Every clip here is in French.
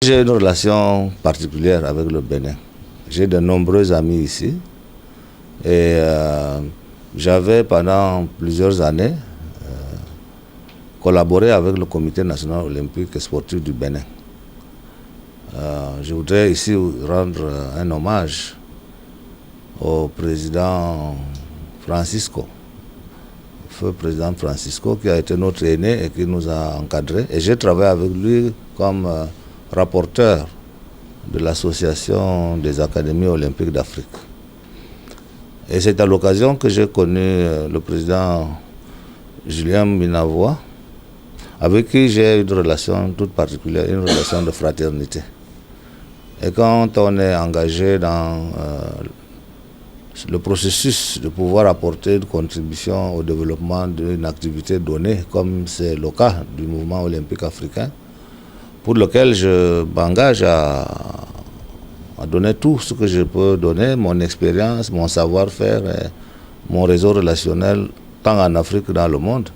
J'ai une relation particulière avec le Bénin. J'ai de nombreux amis ici et j'avais pendant plusieurs années collaboré avec le Comité national olympique et sportif du Bénin. Je voudrais ici rendre un hommage au président Francisco, feu président Francisco, qui a été notre aîné et qui nous a encadrés. Et j'ai travaillé avec lui comme rapporteur de l'Association des académies olympiques d'Afrique. Et c'est à l'occasion que j'ai connu le président Julien Minavoie, avec qui j'ai une relation toute particulière, une relation de fraternité. Et quand on est engagé dans le processus de pouvoir apporter une contribution au développement d'une activité donnée, comme c'est le cas du mouvement olympique africain, pour lequel je m'engage à donner tout ce que je peux donner, mon expérience, mon savoir-faire, mon réseau relationnel, tant en Afrique que dans le monde.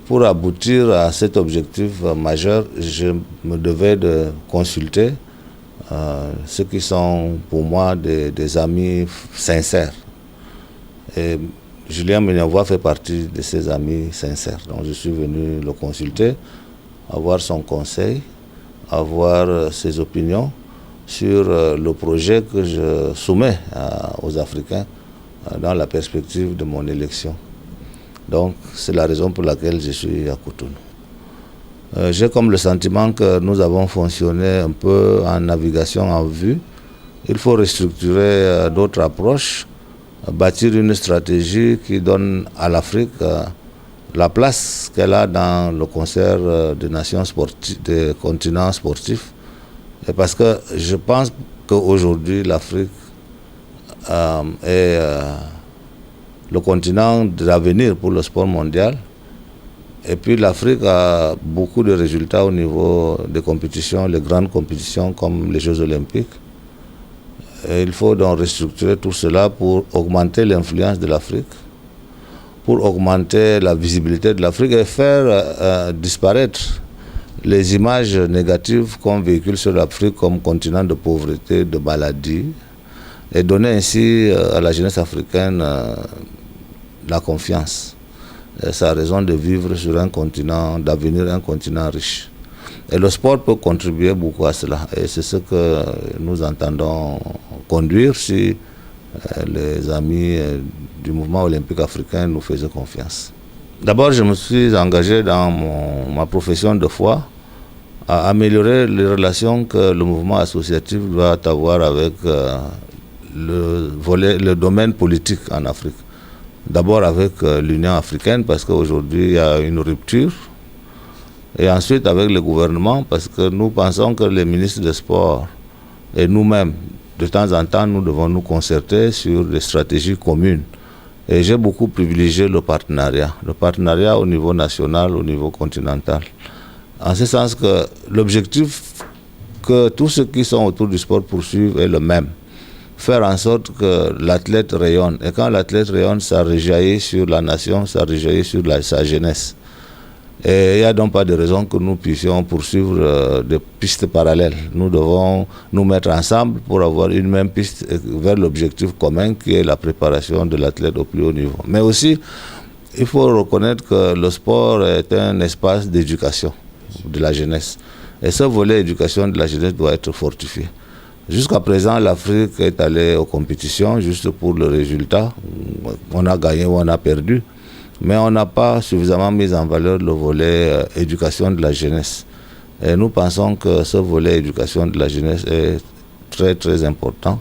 Pour aboutir à cet objectif majeur, je me devais de consulter ceux qui sont pour moi des amis sincères. Et Julien Minavoie fait partie de ces amis sincères. Donc je suis venu le consulter, avoir son conseil, avoir ses opinions sur le projet que je soumets aux Africains dans la perspective de mon élection. Donc c'est la raison pour laquelle je suis à Cotonou. J'ai comme le sentiment que nous avons fonctionné un peu en navigation en vue. Il faut restructurer d'autres approches, bâtir une stratégie qui donne à l'Afrique la place qu'elle a dans le concert des nations sportives, des continents sportifs. Et parce que je pense qu'aujourd'hui, l'Afrique est le continent de l'avenir pour le sport mondial. Et puis l'Afrique a beaucoup de résultats au niveau des compétitions, les grandes compétitions comme les Jeux olympiques. Et il faut donc restructurer tout cela pour augmenter l'influence de l'Afrique, pour augmenter la visibilité de l'Afrique et faire disparaître les images négatives qu'on véhicule sur l'Afrique comme continent de pauvreté, de maladie, et donner ainsi à la jeunesse africaine la confiance. Sa raison de vivre sur un continent d'avenir, un continent riche. Et le sport peut contribuer beaucoup à cela. Et c'est ce que nous entendons conduire si les amis du mouvement olympique africain nous faisaient confiance. D'abord, je me suis engagé dans ma profession de foi à améliorer les relations que le mouvement associatif doit avoir avec le domaine politique en Afrique. D'abord avec l'Union africaine, parce qu'aujourd'hui il y a une rupture. Et ensuite avec le gouvernement, parce que nous pensons que les ministres des Sports et nous-mêmes, de temps en temps, nous devons nous concerter sur des stratégies communes. Et j'ai beaucoup privilégié le partenariat au niveau national, au niveau continental. En ce sens que l'objectif que tous ceux qui sont autour du sport poursuivent est le même. Faire en sorte que l'athlète rayonne. Et quand l'athlète rayonne, ça rejaillit sur la nation, ça rejaillit sur sa jeunesse. Et il n'y a donc pas de raison que nous puissions poursuivre des pistes parallèles. Nous devons nous mettre ensemble pour avoir une même piste vers l'objectif commun qui est la préparation de l'athlète au plus haut niveau. Mais aussi, il faut reconnaître que le sport est un espace d'éducation de la jeunesse. Et ce volet éducation de la jeunesse doit être fortifié. Jusqu'à présent, l'Afrique est allée aux compétitions juste pour le résultat. On a gagné ou on a perdu. Mais on n'a pas suffisamment mis en valeur le volet éducation de la jeunesse. Et nous pensons que ce volet éducation de la jeunesse est très très important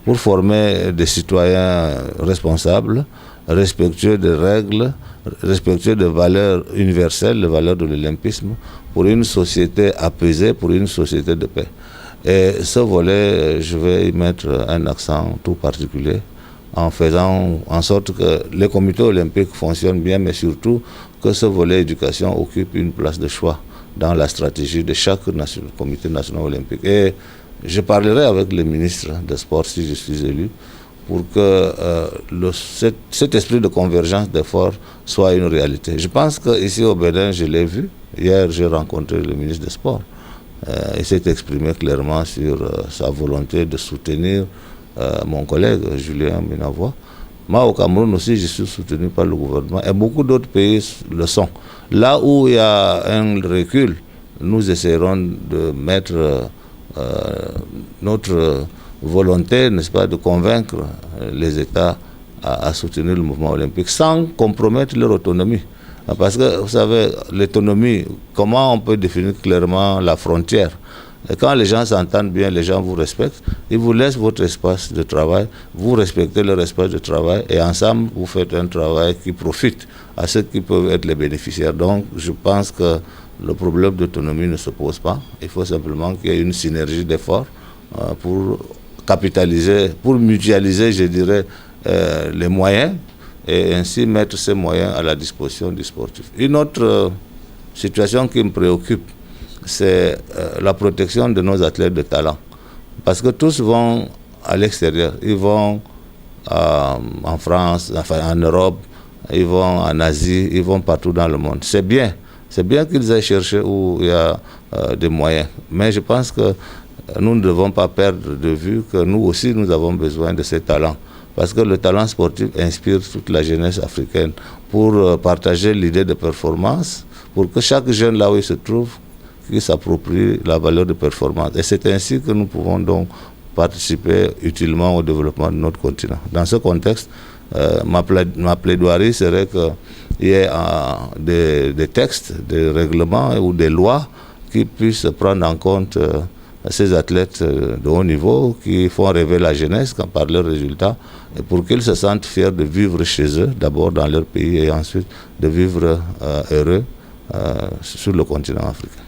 pour former des citoyens responsables, respectueux des règles, respectueux des valeurs universelles, les valeurs de l'olympisme, pour une société apaisée, pour une société de paix. Et ce volet, je vais y mettre un accent tout particulier en faisant en sorte que les comités olympiques fonctionnent bien, mais surtout que ce volet éducation occupe une place de choix dans la stratégie de chaque comité national olympique. Et je parlerai avec les ministres des Sports si je suis élu pour que cet esprit de convergence d'efforts soit une réalité. Je pense qu'ici au Bénin, je l'ai vu. Hier, j'ai rencontré le ministre des Sports. il s'est exprimé clairement sur sa volonté de soutenir mon collègue Julien Minavoie. Moi, au Cameroun aussi, je suis soutenu par le gouvernement et beaucoup d'autres pays le sont. Là où il y a un recul, nous essaierons de mettre notre volonté, n'est-ce pas, de convaincre les États à soutenir le mouvement olympique sans compromettre leur autonomie. Parce que, vous savez, l'autonomie, comment on peut définir clairement la frontière? Et quand les gens s'entendent bien, les gens vous respectent, ils vous laissent votre espace de travail, vous respectez leur espace de travail et ensemble, vous faites un travail qui profite à ceux qui peuvent être les bénéficiaires. Donc, je pense que le problème d'autonomie ne se pose pas. Il faut simplement qu'il y ait une synergie d'efforts pour capitaliser, pour mutualiser, je dirais, les moyens et ainsi mettre ces moyens à la disposition du sportif. Une autre situation qui me préoccupe, c'est la protection de nos athlètes de talent. Parce que tous vont à l'extérieur. Ils vont en France, enfin en Europe, ils vont en Asie, ils vont partout dans le monde. C'est bien. C'est bien qu'ils aillent chercher où il y a des moyens. Mais je pense que nous ne devons pas perdre de vue que nous aussi, nous avons besoin de ces talents. Parce que le talent sportif inspire toute la jeunesse africaine pour partager l'idée de performance, pour que chaque jeune là où il se trouve, qui s'approprie la valeur de performance. Et c'est ainsi que nous pouvons donc participer utilement au développement de notre continent. Dans ce contexte, ma plaidoirie serait qu'il y ait des textes, des règlements ou des lois qui puissent prendre en compte ces athlètes de haut niveau qui font rêver la jeunesse par leurs résultats et pour qu'ils se sentent fiers de vivre chez eux, d'abord dans leur pays et ensuite de vivre heureux sur le continent africain.